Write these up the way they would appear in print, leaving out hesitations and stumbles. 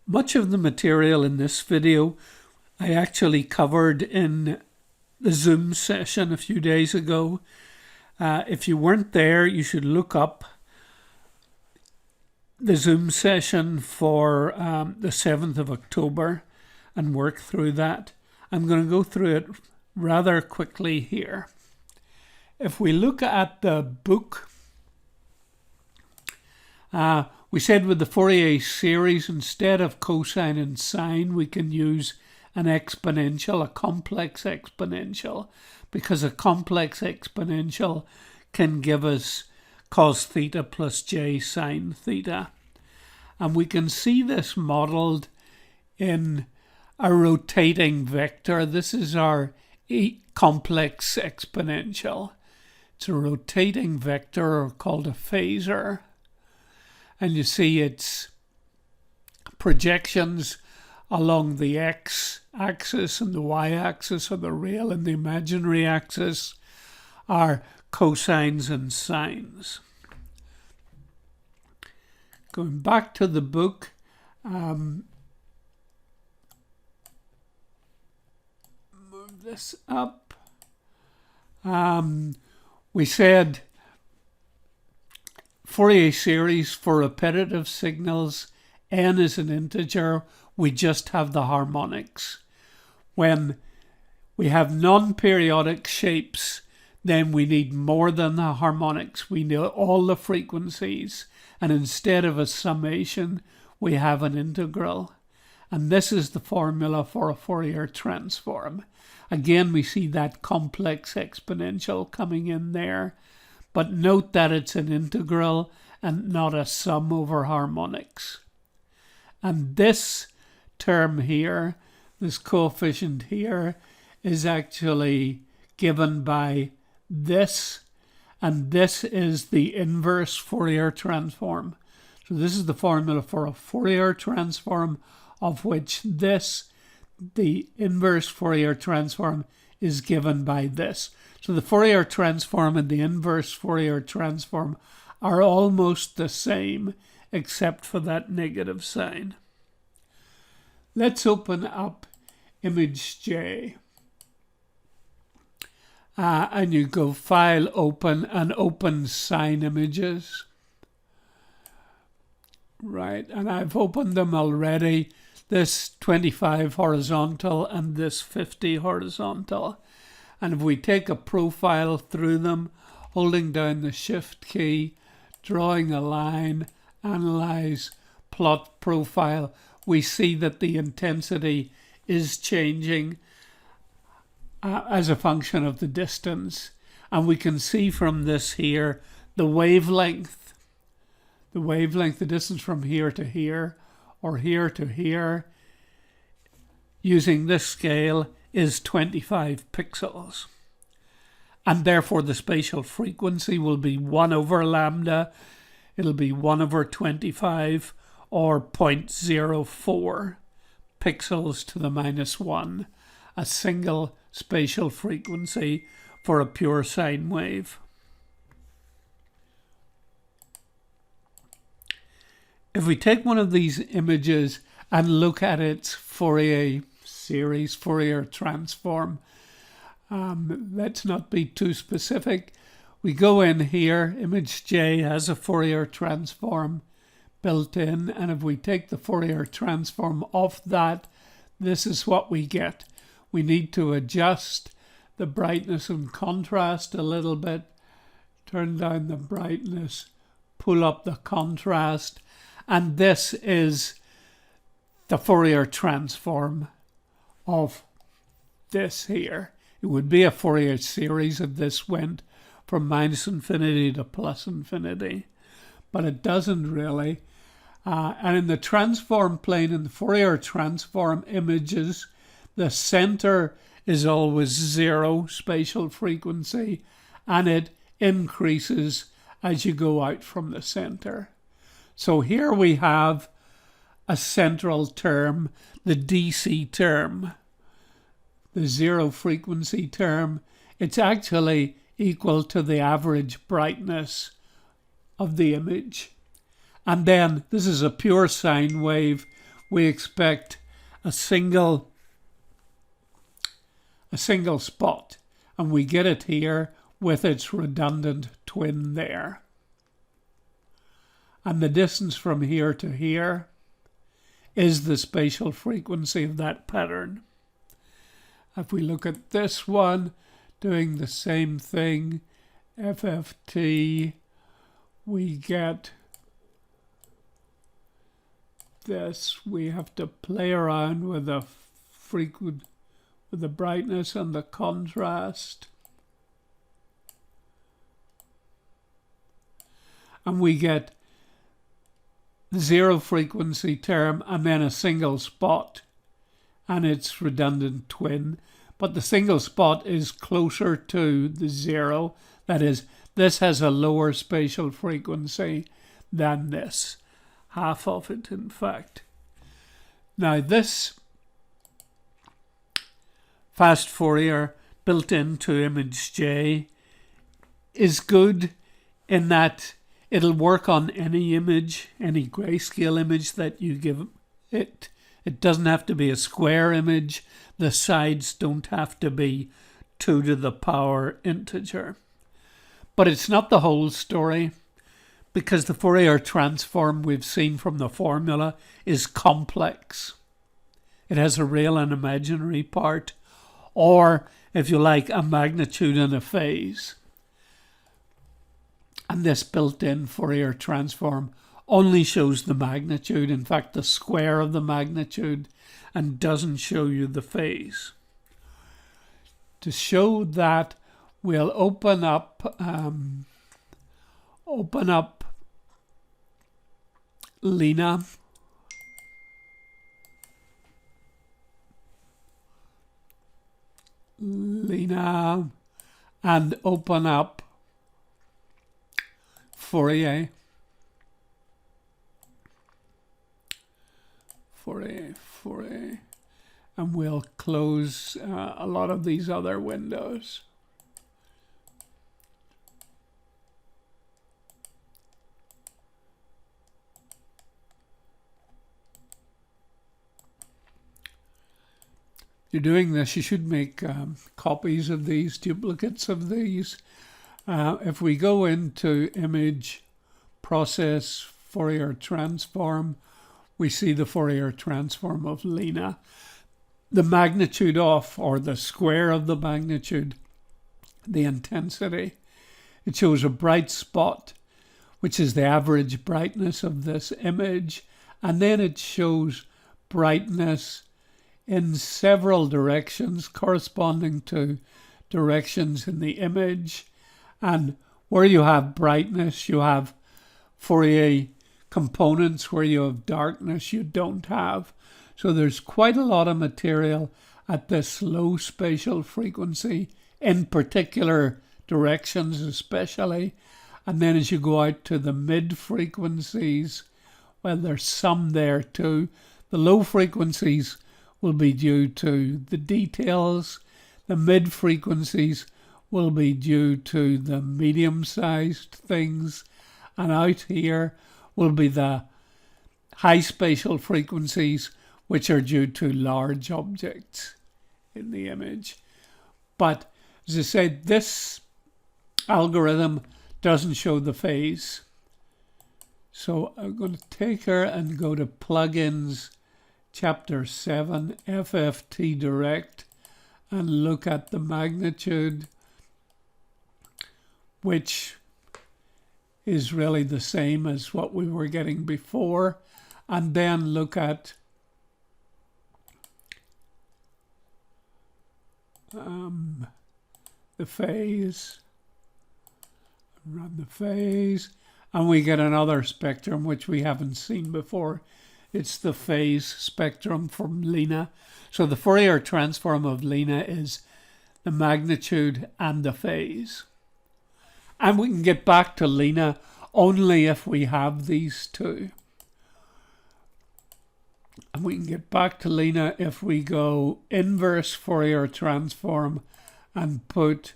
Much of the material in this video I actually covered in the Zoom session a few days ago. If you weren't there, you should look up the Zoom session for the 7th of October and work through that. I'm going to go through it rather quickly here. If we look at the book, we said with the Fourier series, instead of cosine and sine, we can use an exponential, a complex exponential, because a complex exponential can give us cos theta plus j sine theta. And we can see this modeled in a rotating vector. This is our complex exponential. It's a rotating vector called a phasor. And you see its projections along the x-axis and the y-axis, or the real and the imaginary axis, are cosines and sines. Going back to the book, move this up. We said Fourier series for repetitive signals, n is an integer, we just have the harmonics. When we have non-periodic shapes, then we need more than the harmonics. We need all the frequencies, and instead of a summation, we have an integral. And this is the formula for a Fourier transform. Again, we see that complex exponential coming in there. But note that it's an integral and not a sum over harmonics. And this term here, this coefficient here, is actually given by this, and this is the inverse Fourier transform. So this is the formula for a Fourier transform, of which this, the inverse Fourier transform, is given by this. So the Fourier transform and the inverse Fourier transform are almost the same, except for that negative sign. Let's open up ImageJ. And you go File, Open, and Open Sine Images. Right, and I've opened them already. This 25 horizontal and this 50 horizontal. And if we take a profile through them, holding down the Shift key, drawing a line, Analyze, Plot Profile, we see that the intensity is changing as a function of the distance. And we can see from this here, the wavelength, the distance from here to here, or here to here, using this scale, is 25 pixels. And therefore the spatial frequency will be 1 over lambda. It'll be 1 over 25, or 0.04 pixels to the minus 1. A single spatial frequency for a pure sine wave. If we take one of these images and look at its Fourier series, Fourier transform, let's not be too specific. We go in here, ImageJ has a Fourier transform built in, and if we take the Fourier transform off that, this is what we get. We need to adjust the brightness and contrast a little bit, turn down the brightness, pull up the contrast, and this is the Fourier transform of this here. It would be a Fourier series if this went from minus infinity to plus infinity, but it doesn't really. And in the transform plane, in the Fourier transform images, the center is always 0 spatial frequency, and it increases as you go out from the center. So here we have a central term, the DC term, the 0 frequency term. It's actually equal to the average brightness of the image. And then this is a pure sine wave. we expect a single spot, and we get it here with its redundant twin there. And the distance from here to here is the spatial frequency of that pattern. If we look at this one, doing the same thing, FFT, we get this. We have to play around with the brightness and the contrast. And we get the zero frequency term and then a single spot and its redundant twin. But the single spot is closer to the zero. That is, this has a lower spatial frequency than this. Half of it, in fact. Now, this fast Fourier built into ImageJ is good in that it'll work on any image, any grayscale image that you give it. It doesn't have to be a square image. The sides don't have to be 2 to the power integer. But it's not the whole story, because the Fourier transform we've seen from the formula is complex. It has a real and imaginary part, or, if you like, a magnitude and a phase. And this built-in Fourier transform only shows the magnitude, in fact the square of the magnitude, and doesn't show you the phase. To show that, we'll open up Lena. And open up Fourier. And we'll close a lot of these other windows. You're doing this, you should make copies of these, duplicates of these. If we go into Image, Process, Fourier Transform, we see the Fourier Transform of Lena. The magnitude of, or the square of the magnitude, the intensity. It shows a bright spot, which is the average brightness of this image. And then it shows brightness in several directions corresponding to directions in the image. And where you have brightness, you have Fourier components. Where you have darkness, you don't have. So there's quite a lot of material at this low spatial frequency, in particular directions especially. And then as you go out to the mid frequencies, well, there's some there too. The low frequencies will be due to the details. The mid frequencies will be due to the medium-sized things. And out here will be the high spatial frequencies, which are due to large objects in the image. But as I said, this algorithm doesn't show the phase. So I'm going to take her and go to Plugins, Chapter 7, FFT Direct, and look at the magnitude, which is really the same as what we were getting before, and then look at the phase, run the phase, and we get another spectrum which we haven't seen before. It's the phase spectrum from Lena. So the Fourier transform of Lena is the magnitude and the phase. And we can get back to Lena only if we have these two. And we can get back to Lena if we go inverse Fourier transform and put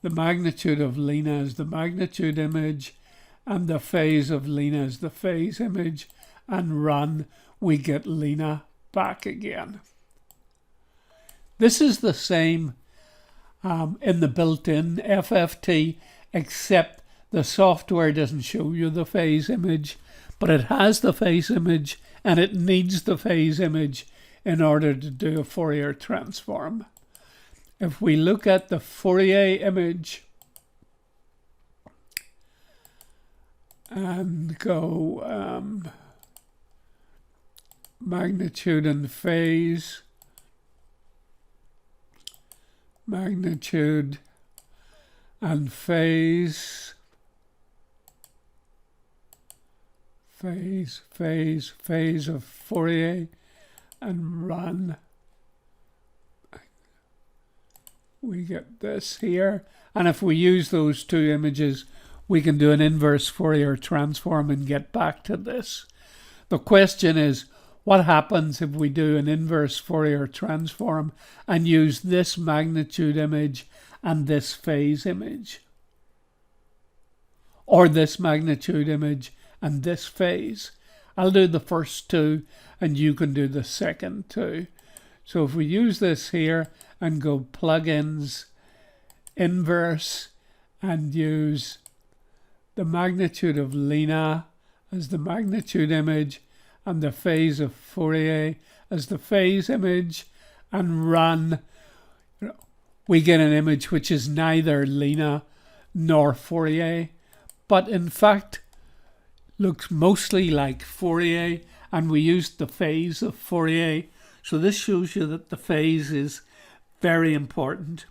the magnitude of Lena as the magnitude image and the phase of Lena as the phase image and run. we get Lena back again. This is the same in the built-in FFT, except the software doesn't show you the phase image, but it has the phase image and it needs the phase image in order to do a Fourier transform. If we look at the Fourier image and go magnitude and phase, magnitude and phase, phase of Fourier, and run, we get this here. And if we use those two images, we can do an inverse Fourier transform and get back to this. The question is, what happens if we do an inverse Fourier transform and use this magnitude image and this phase image? Or this magnitude image and this phase? I'll do the first two and you can do the second two. So if we use this here and go plugins, inverse, and use the magnitude of Lena as the magnitude image and the phase of Fourier as the phase image, and run, we get an image which is neither Lena nor Fourier, but in fact looks mostly like Fourier, and we used the phase of Fourier. So this shows you that the phase is very important.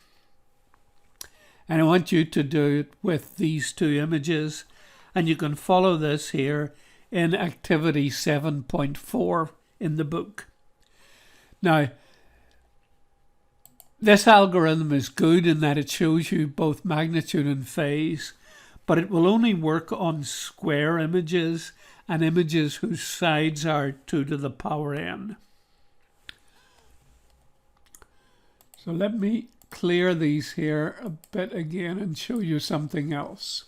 And I want you to do it with these two images, and you can follow this here in activity 7.4 in the book. Now, this algorithm is good in that it shows you both magnitude and phase, but it will only work on square images and images whose sides are 2 to the power n. So let me clear these here a bit again and show you something else.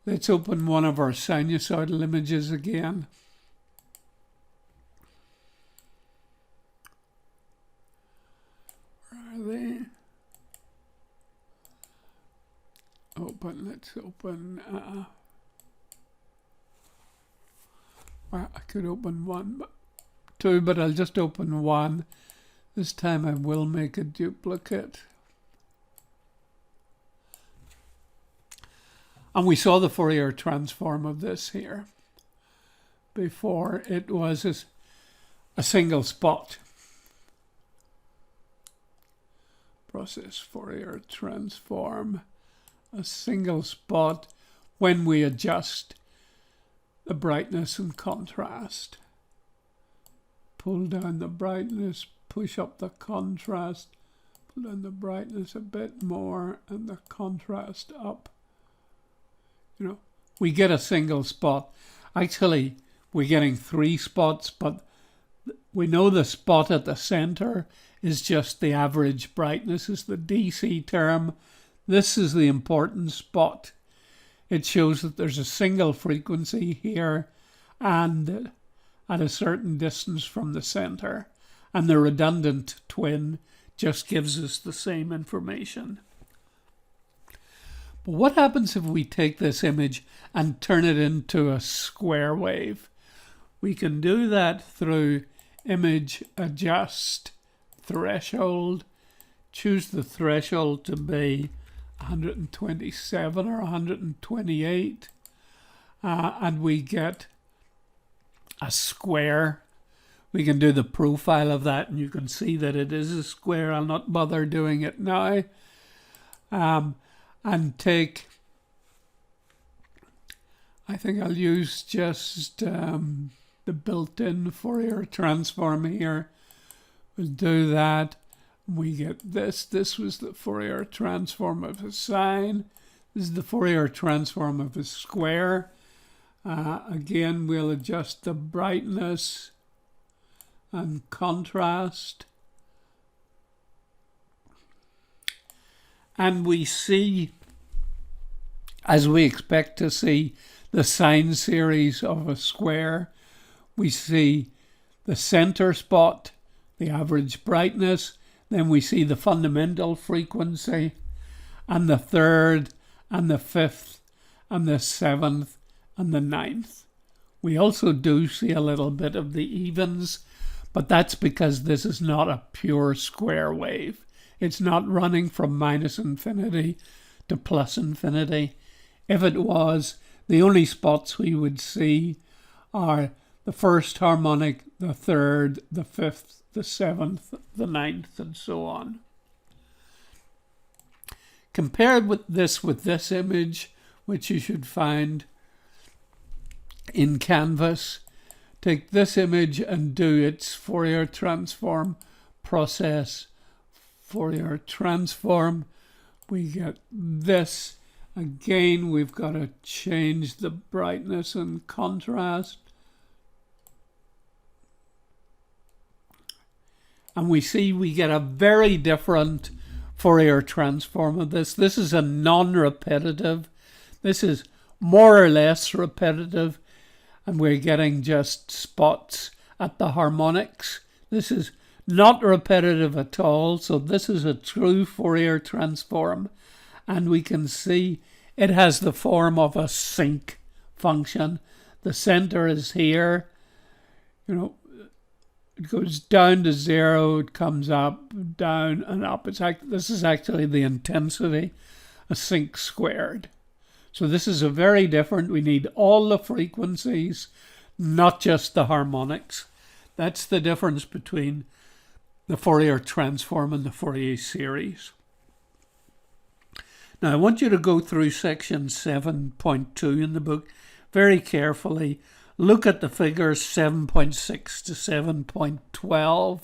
Let's open one of our sinusoidal images again. Where are they? Open, let's open. Well, I could open two, but I'll just open one. This time I will make a duplicate. And we saw the Fourier transform of this here. Before it was a single spot. Process Fourier transform, a single spot when we adjust the brightness and contrast. Pull down the brightness, push up the contrast, pull down the brightness a bit more and the contrast up. You know, we get a single spot. Actually, we're getting 3 spots, but we know the spot at the center is just the average brightness, is the DC term. This is the important spot. It shows that there's a single frequency here and at a certain distance from the center. And the redundant twin just gives us the same information. But what happens if we take this image and turn it into a square wave? We can do that through image adjust threshold. Choose the threshold to be 127 or 128, and we get a square. We can do the profile of that and you can see that it is a square. I'll not bother doing it now. And take, I think I'll use just the built-in Fourier transform here. We'll do that. We get this. This was the Fourier transform of a sine. This is the Fourier transform of a square. Again, we'll adjust the brightness and contrast. And we see as we expect to see the sine series of a square. We see the center spot, the average brightness, then we see the fundamental frequency, and the third, and the fifth, and the seventh, and the ninth. We also do see a little bit of the evens, but that's because this is not a pure square wave. It's not running from minus infinity to plus infinity. If it was, the only spots we would see are the first harmonic, the third, the fifth, the seventh, the ninth, and so on. Compared with this image, which you should find in Canvas, take this image and do its Fourier transform process. Fourier transform, we get this. Again, we've got to change the brightness and contrast. And we see we get a very different Fourier transform of this. This is a non-repetitive. This is more or less repetitive. And we're getting just spots at the harmonics. This is not repetitive at all. So this is a true Fourier transform. And we can see it has the form of a sinc function. The center is here. It goes down to 0, it comes up, down, and up. This is actually the intensity, a sinc squared. So this is a very different. We need all the frequencies, not just the harmonics. That's the difference between the Fourier transform and the Fourier series. Now, I want you to go through section 7.2 in the book very carefully. Look at the figures 7.6 to 7.12,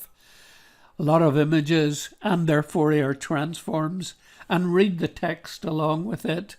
a lot of images and their Fourier transforms, and read the text along with it.